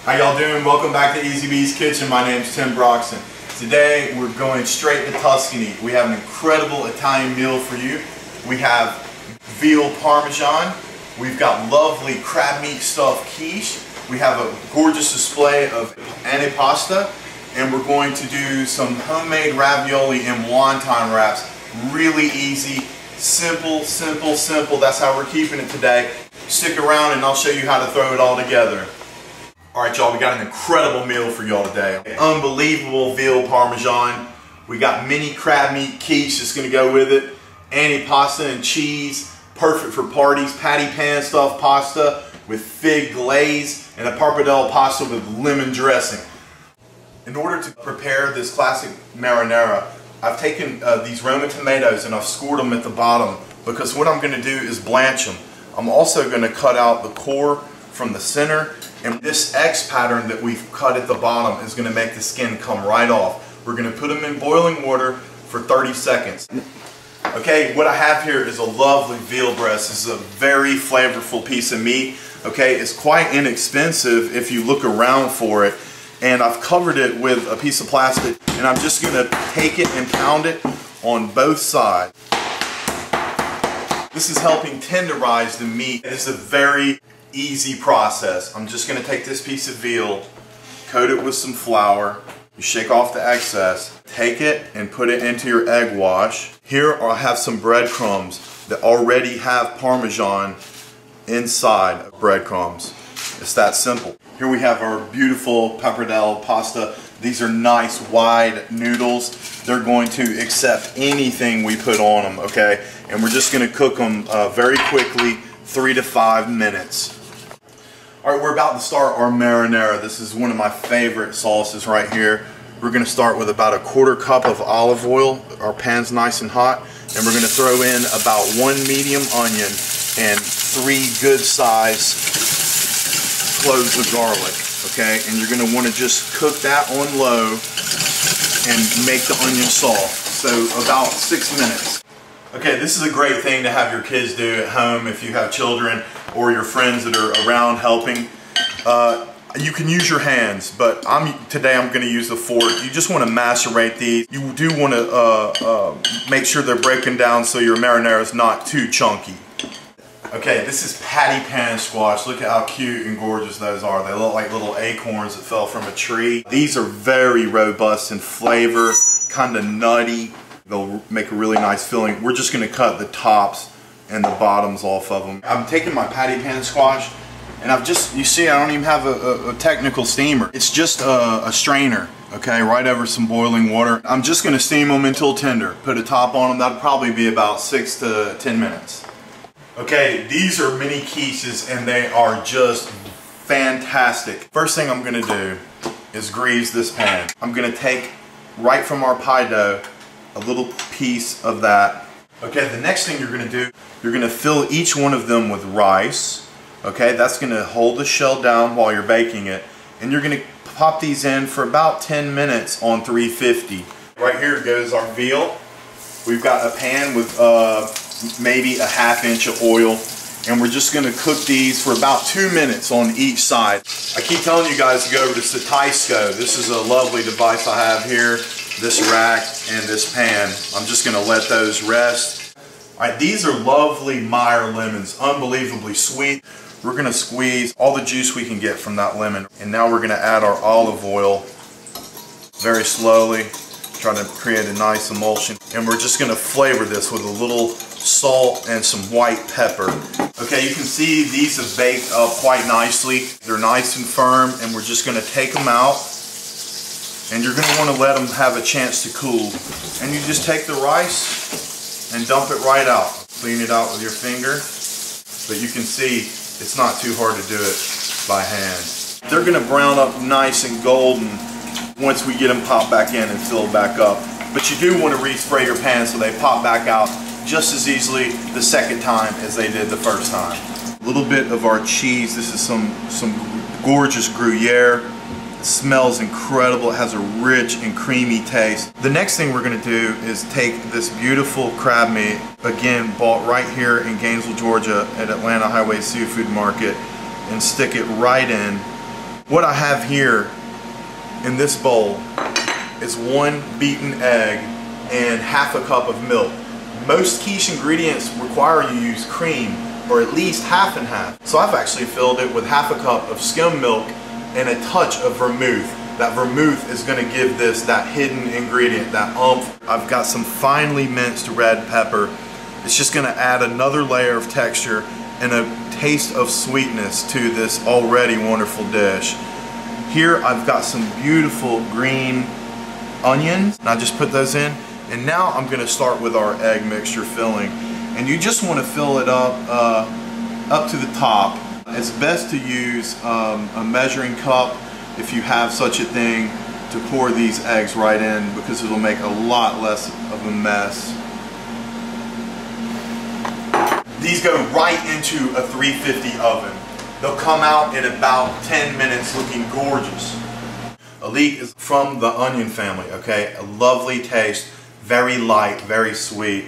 How y'all doing? Welcome back to Easybkitchen. My name's Tim Broxton. Today we're going straight to Tuscany. We have an incredible Italian meal for you. We have veal parmesan. We've got lovely crab meat stuffed quiche. We have a gorgeous display of antipasto, and we're going to do some homemade ravioli and wonton wraps. Really easy, simple. That's how we're keeping it today. Stick around and I'll show you how to throw it all together. Alright y'all, we got an incredible meal for y'all today. Unbelievable veal parmesan. We got mini crab meat quiche that's going to go with it. Antipasto and cheese. Perfect for parties. Patty pan stuffed pasta with fig glaze and a pappardelle pasta with lemon dressing. In order to prepare this classic marinara, I've taken these Roma tomatoes and I've scored them at the bottom because what I'm going to do is blanch them. I'm also going to cut out the core from the center, and this X pattern that we've cut at the bottom is going to make the skin come right off. We're going to put them in boiling water for 30 seconds. Okay, what I have here is a lovely veal breast. This is a very flavorful piece of meat. Okay, it's quite inexpensive if you look around for it. And I've covered it with a piece of plastic, and I'm just going to take it and pound it on both sides. This is helping tenderize the meat. It's a very easy process. I'm just going to take this piece of veal, coat it with some flour, you shake off the excess, take it and put it into your egg wash. Here I have some breadcrumbs that already have Parmesan inside of breadcrumbs. It's that simple. Here we have our beautiful pappardelle pasta. These are nice wide noodles. They're going to accept anything we put on them, okay? And we're just going to cook them very quickly, 3 to 5 minutes. Alright, we're about to start our marinara. This is one of my favorite sauces right here. We're going to start with about a 1/4 cup of olive oil. Our pan's nice and hot. And we're going to throw in about 1 medium onion and 3 good size cloves of garlic. Okay, and you're going to want to just cook that on low and make the onion soft. So about 6 minutes. Okay, this is a great thing to have your kids do at home if you have children or your friends that are around helping. You can use your hands, but today I'm going to use a fork. You just want to macerate these. You do want to make sure they're breaking down so your marinara is not too chunky. Okay, this is patty pan squash. Look at how cute and gorgeous those are. They look like little acorns that fell from a tree. These are very robust in flavor, kind of nutty. They'll make a really nice filling. We're just going to cut the tops and the bottoms off of them. I'm taking my patty pan squash, and you see I don't even have a technical steamer. It's just a strainer, okay, right over some boiling water. I'm just going to steam them until tender. Put a top on them. That'll probably be about 6 to 10 minutes. Okay, these are mini quiches and they are just fantastic. First thing I'm going to do is grease this pan. I'm going to take right from our pie dough a little piece of that. Okay, the next thing you're going to do, you're going to fill each one of them with rice. Okay, that's going to hold the shell down while you're baking it. And you're going to pop these in for about 10 minutes on 350. Right here goes our veal. We've got a pan with maybe a 1/2 inch of oil, and we're just going to cook these for about 2 minutes on each side. I keep telling you guys to go over to Satysco. This is a lovely device I have here, this rack and this pan. I'm just going to let those rest. Alright, these are lovely Meyer lemons, unbelievably sweet. We're going to squeeze all the juice we can get from that lemon, and now we're going to add our olive oil very slowly. Trying to create a nice emulsion, and we're just going to flavor this with a little salt and some white pepper. Okay, you can see these have baked up quite nicely. They're nice and firm, and we're just going to take them out, and you're going to want to let them have a chance to cool. And you just take the rice and dump it right out. Clean it out with your finger, but you can see it's not too hard to do it by hand. They're going to brown up nice and golden once we get them popped back in and filled back up. But you do want to respray your pan so they pop back out just as easily the second time as they did the first time. A little bit of our cheese. This is some gorgeous Gruyere. It smells incredible. It has a rich and creamy taste. The next thing we're going to do is take this beautiful crab meat, again bought right here in Gainesville, Georgia at Atlanta Highway Seafood Market, and stick it right in What I have here in this bowl is 1 beaten egg and half a cup of milk. Most quiche ingredients require you use cream, or at least half and half. So I've actually filled it with half a cup of skim milk and a touch of vermouth. That vermouth is going to give this that hidden ingredient, that oomph. I've got some finely minced red pepper. It's just going to add another layer of texture and a taste of sweetness to this already wonderful dish. Here I've got some beautiful green onions, and I just put those in. And now I'm going to start with our egg mixture filling. And you just want to fill it up to the top. It's best to use a measuring cup if you have such a thing, to pour these eggs right in, because it'll make a lot less of a mess. These go right into a 350 oven. They'll come out in about 10 minutes looking gorgeous. A leek is from the onion family, okay? A lovely taste, very light, very sweet,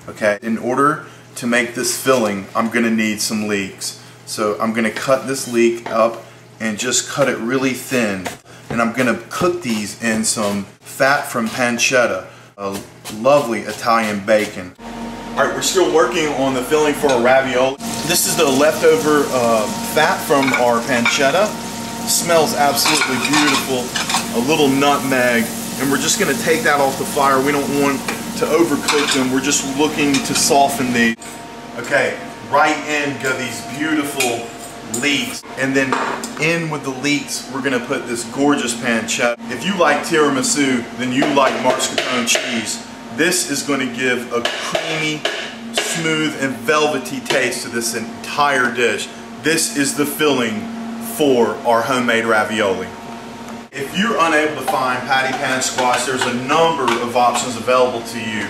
okay? In order to make this filling, I'm gonna need some leeks. So I'm gonna cut this leek up and just cut it really thin. And I'm gonna cook these in some fat from pancetta, a lovely Italian bacon. All right, we're still working on the filling for our ravioli. This is the leftover fat from our pancetta. Smells absolutely beautiful. A little nutmeg, and we're just gonna take that off the fire. We don't want to overcook them. We're just looking to soften these. Okay, right in go these beautiful leeks, and then in with the leeks we're gonna put this gorgeous pancetta. If you like tiramisu, then you like mascarpone cheese. This is going to give a creamy, smooth, and velvety taste to this entire dish. This is the filling for our homemade ravioli. If you're unable to find patty pan squash, there's a number of options available to you.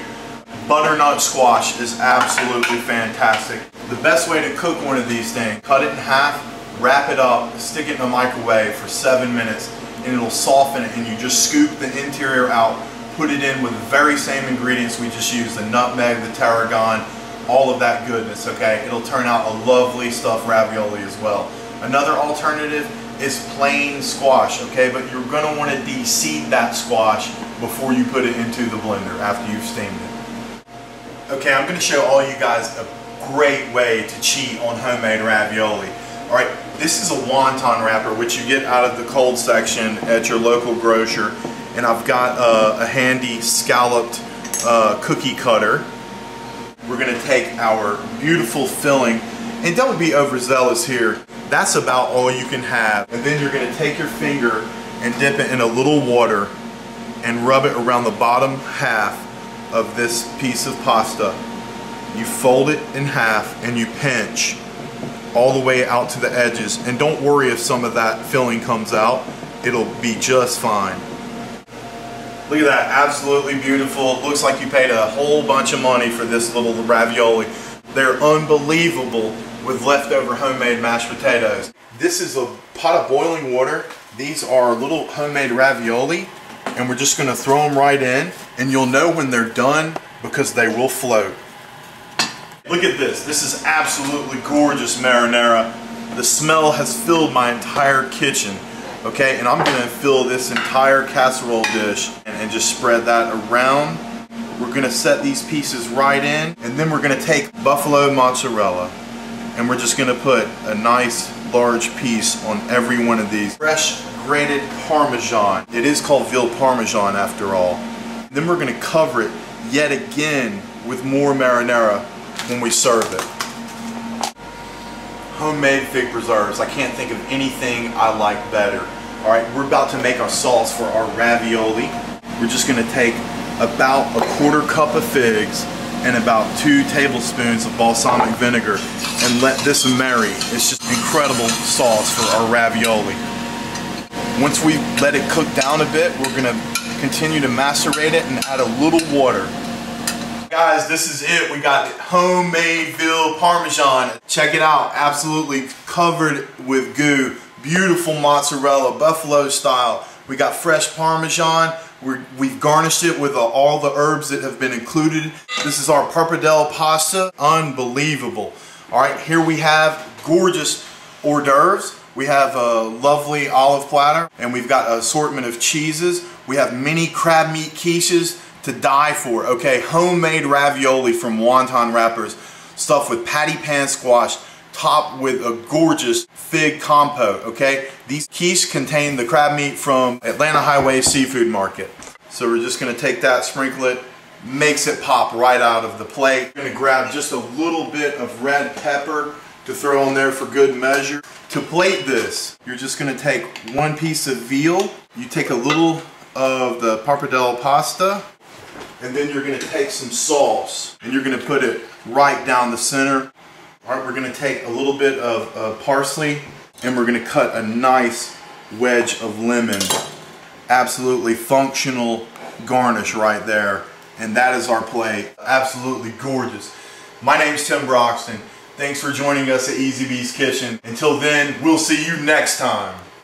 Butternut squash is absolutely fantastic. The best way to cook one of these things, cut it in half, wrap it up, stick it in the microwave for 7 minutes, and it'll soften it, and you just scoop the interior out, put it in with the very same ingredients we just used, the nutmeg, the tarragon, all of that goodness, okay? It'll turn out a lovely stuffed ravioli as well. Another alternative is plain squash, okay? But you're gonna wanna de-seed that squash before you put it into the blender after you've steamed it. Okay, I'm gonna show all you guys a great way to cheat on homemade ravioli. All right, this is a wonton wrapper, which you get out of the cold section at your local grocer. And I've got a handy scalloped cookie cutter. We're gonna take our beautiful filling, and don't be overzealous here. That's about all you can have. And then you're gonna take your finger and dip it in a little water and rub it around the bottom half of this piece of pasta. You fold it in half and you pinch all the way out to the edges. And don't worry if some of that filling comes out. It'll be just fine. Look at that, absolutely beautiful. It looks like you paid a whole bunch of money for this little ravioli. They're unbelievable with leftover homemade mashed potatoes. This is a pot of boiling water. These are little homemade ravioli, and we're just gonna throw them right in, and you'll know when they're done because they will float. Look at this. This is absolutely gorgeous marinara. The smell has filled my entire kitchen. Okay, and I'm gonna fill this entire casserole dish and just spread that around. We're gonna set these pieces right in, and then we're gonna take buffalo mozzarella, and we're just gonna put a nice large piece on every one of these. Fresh grated Parmesan. It is called Veal Parmesan after all. Then we're gonna cover it yet again with more marinara when we serve it. Homemade fig preserves. I can't think of anything I like better. All right, we're about to make our sauce for our ravioli. We're just gonna take about a quarter cup of figs and about 2 tablespoons of balsamic vinegar and let this marry. It's just incredible sauce for our ravioli. Once we let it cook down a bit, we're gonna continue to macerate it and add a little water. Guys, this is it. We got homemade Veal Parmesan. Check it out, absolutely covered with goo. Beautiful mozzarella, buffalo style. We got fresh Parmesan. We've garnished it with all the herbs that have been included. This is our pappardelle pasta. Unbelievable. All right, here we have gorgeous hors d'oeuvres. We have a lovely olive platter, and we've got an assortment of cheeses. We have mini crab meat quiches to die for, okay? Homemade ravioli from wonton wrappers, stuffed with patty pan squash, topped with a gorgeous fig compote, okay? These quiches contain the crab meat from Atlanta Highway Seafood Market. So we're just gonna take that, sprinkle it, makes it pop right out of the plate. We're gonna grab just a little bit of red pepper to throw on there for good measure. To plate this, you're just gonna take one piece of veal, you take a little of the pappardelle pasta, and then you're gonna take some sauce, and you're gonna put it right down the center. All right, we're gonna take a little bit of parsley, and we're gonna cut a nice wedge of lemon. Absolutely functional garnish right there. And that is our plate. Absolutely gorgeous. My name's Tim Broxton. Thanks for joining us at Easybkitchen. Until then, we'll see you next time.